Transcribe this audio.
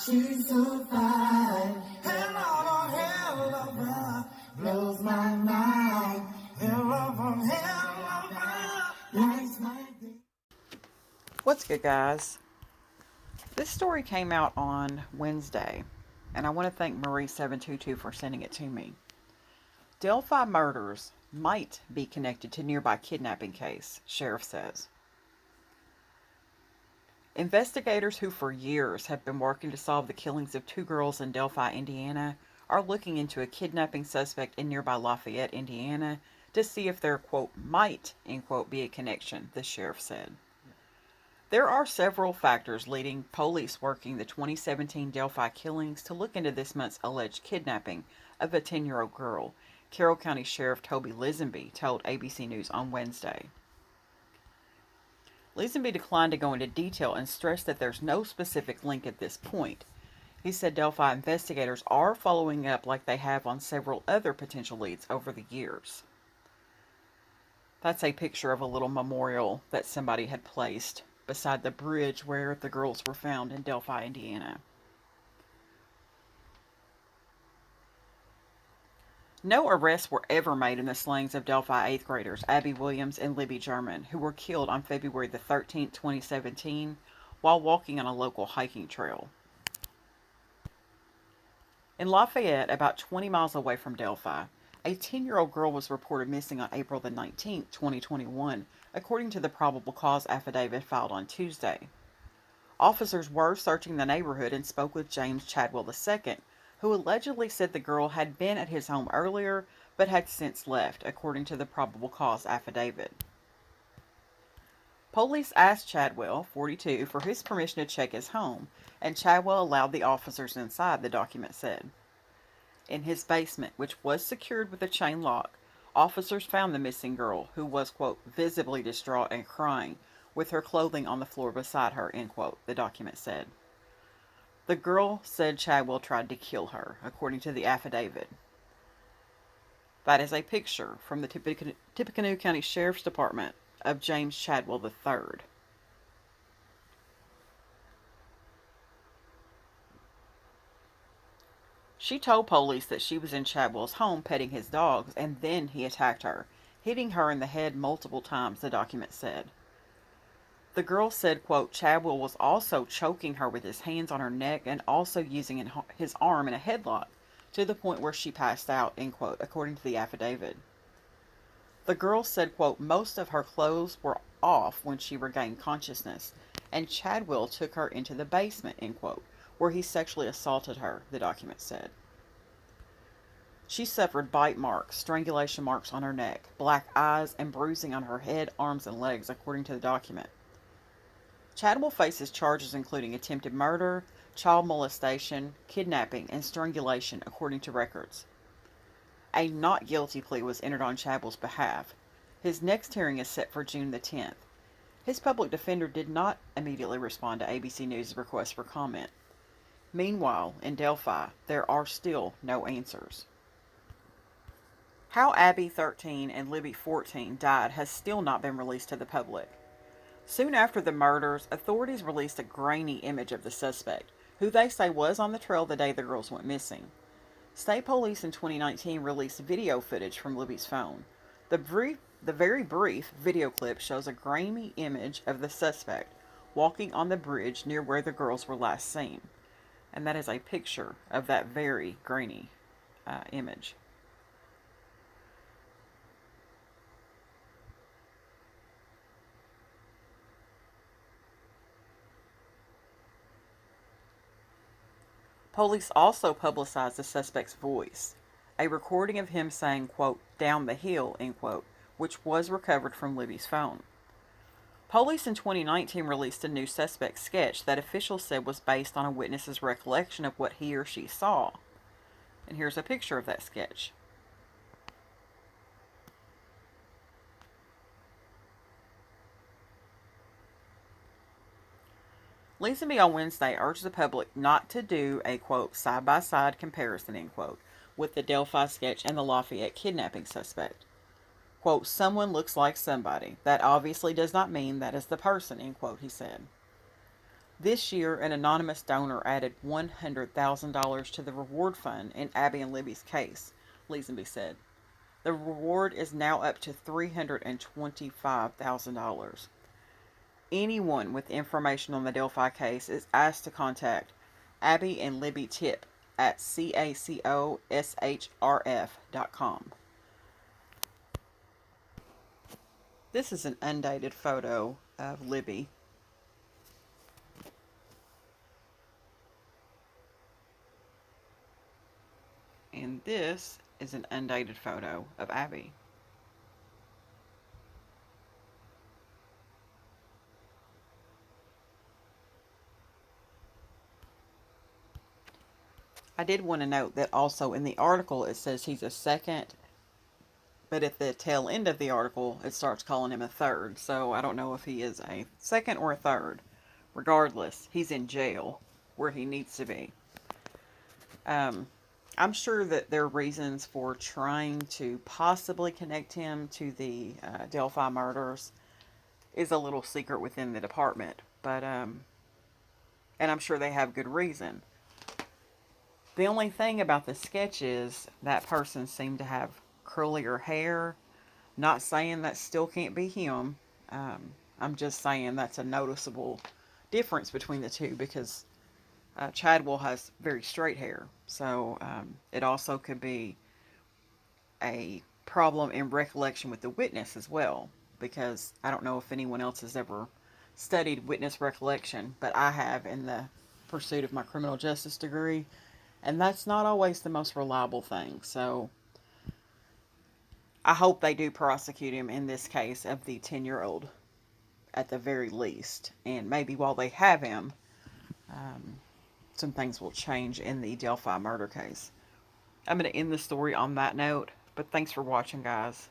She's so fine. Hell on hell of her. Blows my mind. Hell on hell of her. Lights my day. What's good, guys? This story came out on Wednesday, and I want to thank Marie722 for sending it to me. Delphi murders might be connected to nearby kidnapping case, sheriff says. Investigators who for years have been working to solve the killings of two girls in Delphi, Indiana, are looking into a kidnapping suspect in nearby Lafayette, Indiana, to see if there, quote, might, end quote, be a connection, the sheriff said. There are several factors leading police working the 2017 Delphi killings to look into this month's alleged kidnapping of a 10-year-old girl, Carroll County Sheriff Tobe Leazenby told ABC News on Wednesday. Leazenby declined to go into detail and stressed that there's no specific link at this point. He said Delphi investigators are following up like they have on several other potential leads over the years. That's a picture of a little memorial that somebody had placed beside the bridge where the girls were found in Delphi, Indiana. No arrests were ever made in the slayings of Delphi 8th graders Abby Williams and Libby German, who were killed on February the 13th, 2017, while walking on a local hiking trail. In Lafayette, about 20 miles away from Delphi, a 10-year-old girl was reported missing on April the 19th, 2021, according to the probable cause affidavit filed on Tuesday. Officers were searching the neighborhood and spoke with James Chadwell II, who allegedly said the girl had been at his home earlier but had since left, according to the probable cause affidavit. Police asked Chadwell, 42, for his permission to check his home, and Chadwell allowed the officers inside, the document said. In his basement, which was secured with a chain lock, officers found the missing girl, who was, quote, visibly distraught and crying, with her clothing on the floor beside her, end quote, the document said. The girl said Chadwell tried to kill her, according to the affidavit. That is a picture from the Tippecanoe County Sheriff's Department of James Chadwell III. She told police that she was in Chadwell's home petting his dogs, and then he attacked her, hitting her in the head multiple times, the document said. The girl said, quote, Chadwell was also choking her with his hands on her neck and also using his arm in a headlock to the point where she passed out, end quote, according to the affidavit. The girl said, quote, most of her clothes were off when she regained consciousness, and Chadwell took her into the basement, end quote, where he sexually assaulted her, the document said. She suffered bite marks, strangulation marks on her neck, black eyes, and bruising on her head, arms, and legs, according to the document. Chadwell faces charges including attempted murder, child molestation, kidnapping, and strangulation, according to records. A not guilty plea was entered on Chadwell's behalf. His next hearing is set for June the 10th. His public defender did not immediately respond to ABC News' request for comment. Meanwhile, in Delphi, there are still no answers. How Abby 13 and Libby 14 died has still not been released to the public. Soon after the murders, authorities released a grainy image of the suspect, who they say was on the trail the day the girls went missing. State police in 2019 released video footage from Libby's phone. The very brief video clip shows a grainy image of the suspect walking on the bridge near where the girls were last seen. And that is a picture of that very grainy image. Police also publicized the suspect's voice, a recording of him saying, quote, down the hill, end quote, which was recovered from Libby's phone. Police in 2019 released a new suspect sketch that officials said was based on a witness's recollection of what he or she saw. And here's a picture of that sketch. Leazenby on Wednesday urged the public not to do a, quote, side-by-side comparison, end quote, with the Delphi sketch and the Lafayette kidnapping suspect. Quote, someone looks like somebody. That obviously does not mean that is the person, end quote, he said. This year, an anonymous donor added $100,000 to the reward fund in Abby and Libby's case, Leazenby said. The reward is now up to $325,000. Anyone with information on the Delphi case is asked to contact Abby and Libby Tip at cacoshrf.com. This is an undated photo of Libby. And this is an undated photo of Abby. I did want to note that also in the article it says he's a second, but at the tail end of the article it starts calling him a third. So I don't know if he is a second or a third. Regardless, he's in jail where he needs to be. I'm sure that there are reasons for trying to possibly connect him to the Delphi murders is a little secret within the department, but and I'm sure they have good reason. The only thing about the sketch is that person seemed to have curlier hair. Not saying that still can't be him. I'm just saying that's a noticeable difference between the two because Chadwell has very straight hair. So it also could be a problem in recollection with the witness as well, because I don't know if anyone else has ever studied witness recollection, but I have in the pursuit of my criminal justice degree, and that's not always the most reliable thing. So I hope they do prosecute him in this case of the 10-year-old at the very least, and maybe while they have him, some things will change in the Delphi murder case. I'm going to end the story on that note, but thanks for watching, guys.